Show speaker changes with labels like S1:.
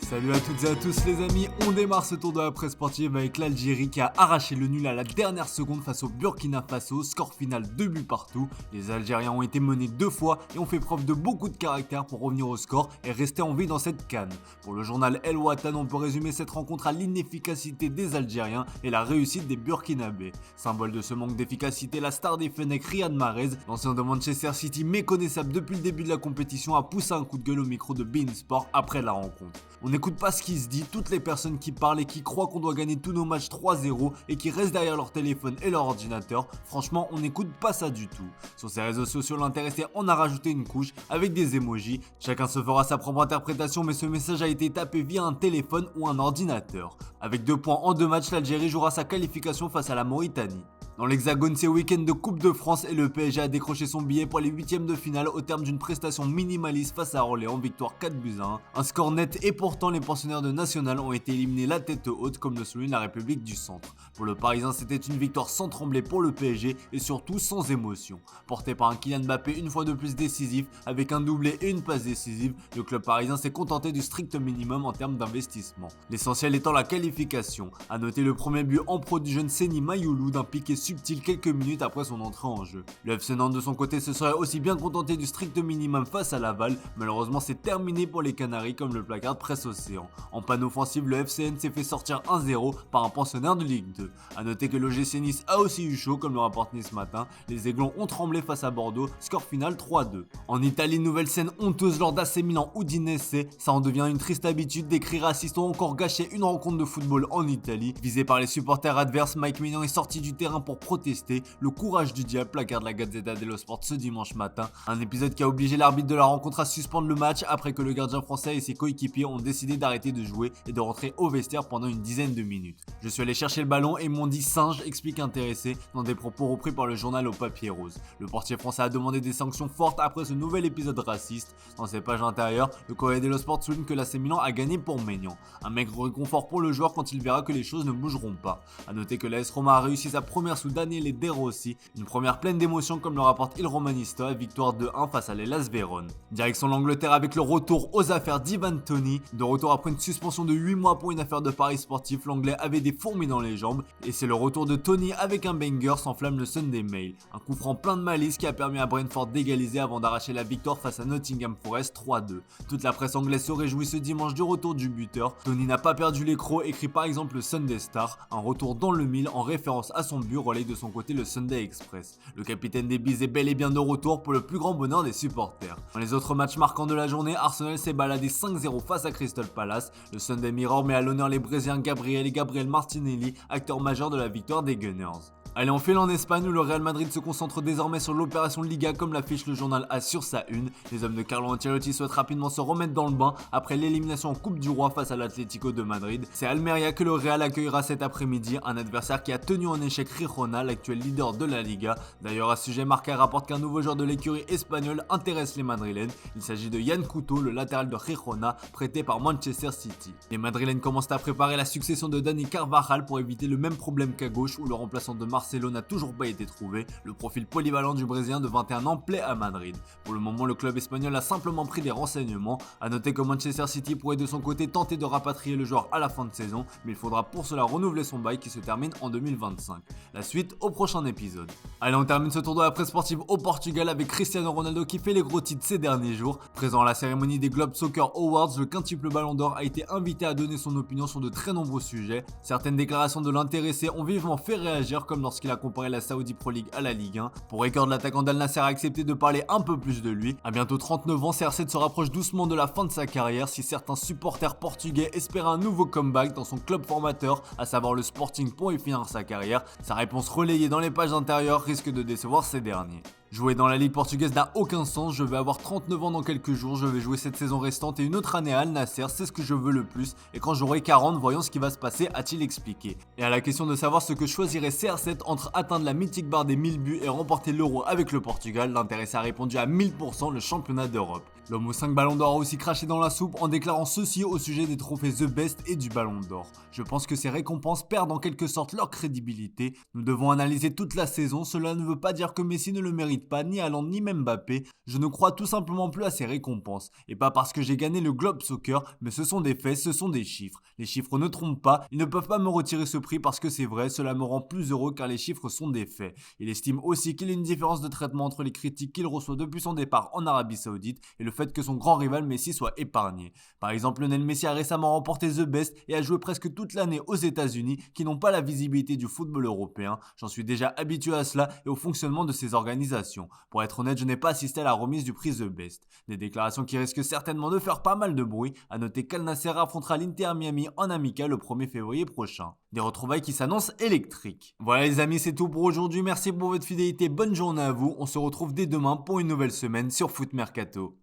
S1: Salut à toutes et à tous les amis, on démarre ce tour de la presse sportive avec l'Algérie qui a arraché le nul à la dernière seconde face au Burkina Faso, score final 2 buts partout. Les Algériens ont été menés 2 fois et ont fait preuve de beaucoup de caractère pour revenir au score et rester en vie dans cette CAN. Pour le journal El Watan, on peut résumer cette rencontre à l'inefficacité des Algériens et la réussite des Burkinabés. Symbole de ce manque d'efficacité, la star des Fennecs Riyad Mahrez, l'ancien de Manchester City méconnaissable depuis le début de la compétition, a poussé un coup de gueule au micro de beIN Sport après la rencontre. On n'écoute pas ce qui se dit, toutes les personnes qui parlent et qui croient qu'on doit gagner tous nos matchs 3-0 et qui restent derrière leur téléphone et leur ordinateur, franchement on n'écoute pas ça du tout. Sur ses réseaux sociaux, l'intéressé en a rajouté une couche avec des emojis, chacun se fera sa propre interprétation mais ce message a été tapé via un téléphone ou un ordinateur. Avec 2 points en 2 matchs, l'Algérie jouera sa qualification face à la Mauritanie. Dans l'Hexagone, c'est week-end de Coupe de France et le PSG a décroché son billet pour les 8ème de finale au terme d'une prestation minimaliste face à Orléans, victoire 4-1. Un score net et pourtant les pensionnaires de National ont été éliminés la tête haute comme le souligne la République du Centre. Pour le Parisien, c'était une victoire sans trembler pour le PSG et surtout sans émotion. Porté par un Kylian Mbappé une fois de plus décisif, avec un doublé et une passe décisive, le club parisien s'est contenté du strict minimum en termes d'investissement. L'essentiel étant la qualification. A noter le premier but en pro du jeune Seny Mayoulou d'un piqué subtil quelques minutes après son entrée en jeu. Le FC Nantes de son côté se serait aussi bien contenté du strict minimum face à Laval, malheureusement c'est terminé pour les Canaries comme le placard Presse Océan. En panne offensive, le FCN s'est fait sortir 1-0 par un pensionnaire de Ligue 2. A noter que l'OGC Nice a aussi eu chaud comme le rapporte Nice Matin, les Aiglons ont tremblé face à Bordeaux, score final 3-2. En Italie, nouvelle scène honteuse lors d'AC Milan Udinese, ça en devient une triste habitude d'écrire racistes ont encore gâché une rencontre de football en Italie. Visé par les supporters adverses, Mike Maignan est sorti du terrain pour protester, le courage du diable, placard de la Gazzetta dello Sport ce dimanche matin. Un épisode qui a obligé l'arbitre de la rencontre à suspendre le match après que le gardien français et ses coéquipiers ont décidé d'arrêter de jouer et de rentrer au vestiaire pendant une dizaine de minutes. Je suis allé chercher le ballon et ils m'ont dit singe, explique intéressé dans des propos repris par le journal au papier rose. Le portier français a demandé des sanctions fortes après ce nouvel épisode raciste. Dans ses pages intérieures, le Corriere dello Sport souligne que l'AC Milan a gagné pour Maignan. Un maigre réconfort pour le joueur quand il verra que les choses ne bougeront pas. A noter que l'AS Roma a réussi sa première sous Daniele De Rossi, une première pleine d'émotion comme le rapporte Il Romanista, victoire 2-1 face à l'Hellas Vérone. Direction l'Angleterre avec le retour aux affaires d'Ivan Toney. De retour après une suspension de 8 mois pour une affaire de paris sportif, l'anglais avait des fourmis dans les jambes et c'est le retour de Toney avec un banger, s'enflamme le Sunday Mail. Un coup franc plein de malice qui a permis à Brentford d'égaliser avant d'arracher la victoire face à Nottingham Forest 3-2. Toute la presse anglaise se réjouit ce dimanche du retour du buteur. Toney n'a pas perdu les crocs, écrit par exemple le Sunday Star, un retour dans le mille en référence à son but, relaye de son côté le Sunday Express. Le capitaine des Bees est bel et bien de retour pour le plus grand bonheur des supporters. Dans les autres matchs marquants de la journée, Arsenal s'est baladé 5-0 face à Crystal Palace. Le Sunday Mirror met à l'honneur les Brésiliens Gabriel et Gabriel Martinelli, acteurs majeurs de la victoire des Gunners. Allez, on file en Espagne où le Real Madrid se concentre désormais sur l'opération Liga comme l'affiche le journal A sur sa une. Les hommes de Carlo Ancelotti souhaitent rapidement se remettre dans le bain après l'élimination en Coupe du Roi face à l'Atlético de Madrid. C'est Almeria que le Real accueillera cet après-midi, un adversaire qui a tenu en échec Girona, l'actuel leader de la Liga. D'ailleurs, à ce sujet, Marca rapporte qu'un nouveau joueur de l'écurie espagnole intéresse les Madrilènes. Il s'agit de Yann Couto, le latéral de Girona, prêté par Manchester City. Les Madrilènes commencent à préparer la succession de Dani Carvajal pour éviter le même problème qu'à gauche où le remplaçant de Marcelo n'a toujours pas été trouvé. Le profil polyvalent du Brésilien de 21 ans plaît à Madrid. Pour le moment, le club espagnol a simplement pris des renseignements. A noter que Manchester City pourrait de son côté tenter de rapatrier le joueur à la fin de saison, mais il faudra pour cela renouveler son bail qui se termine en 2025. La suite au prochain épisode. Allez, on termine ce tour de la presse sportive au Portugal avec Cristiano Ronaldo qui fait les gros titres ces derniers jours. Présent à la cérémonie des Globe Soccer Awards, le quintuple Ballon d'Or a été invité à donner son opinion sur de très nombreux sujets. Certaines déclarations de l'intéressé ont vivement fait réagir, comme lorsqu'il a comparé la Saudi Pro League à la Ligue 1. Pour record, l'attaquant d'Al Nassr a accepté de parler un peu plus de lui. À bientôt 39 ans, CR7 se rapproche doucement de la fin de sa carrière. Si certains supporters portugais espéraient un nouveau comeback dans son club formateur, à savoir le Sporting pour y finir sa carrière, sa réponse relayée dans les pages intérieures risque de décevoir ces derniers. Jouer dans la Ligue portugaise n'a aucun sens, je vais avoir 39 ans dans quelques jours, je vais jouer cette saison restante et une autre année à Al Nassr, c'est ce que je veux le plus, et quand j'aurai 40, voyons ce qui va se passer, a-t-il expliqué. Et à la question de savoir ce que choisirait CR7 entre atteindre la mythique barre des 1000 buts et remporter l'Euro avec le Portugal, l'intéressé a répondu à 1000% le championnat d'Europe. L'homme aux 5 ballons d'or a aussi craché dans la soupe en déclarant ceci au sujet des trophées The Best et du ballon d'or. Je pense que ces récompenses perdent en quelque sorte leur crédibilité. Nous devons analyser toute la saison, cela ne veut pas dire que Messi ne le mérite pas, ni Haaland ni même Mbappé. Je ne crois tout simplement plus à ces récompenses. Et pas parce que j'ai gagné le Globe Soccer, mais ce sont des faits, ce sont des chiffres. Les chiffres ne trompent pas, ils ne peuvent pas me retirer ce prix parce que c'est vrai, cela me rend plus heureux car les chiffres sont des faits. Il estime aussi qu'il y a une différence de traitement entre les critiques qu'il reçoit depuis son départ en Arabie Saoudite et le fait que son grand rival Messi soit épargné. Par exemple, Lionel Messi a récemment remporté The Best et a joué presque toute l'année aux États-Unis qui n'ont pas la visibilité du football européen. J'en suis déjà habitué à cela et au fonctionnement de ces organisations. Pour être honnête, je n'ai pas assisté à la remise du prix The Best. Des déclarations qui risquent certainement de faire pas mal de bruit. À noter qu'Al Nassr affrontera l'Inter Miami en amical le 1er février prochain. Des retrouvailles qui s'annoncent électriques. Voilà les amis, c'est tout pour aujourd'hui. Merci pour votre fidélité. Bonne journée à vous. On se retrouve dès demain pour une nouvelle semaine sur Foot Mercato.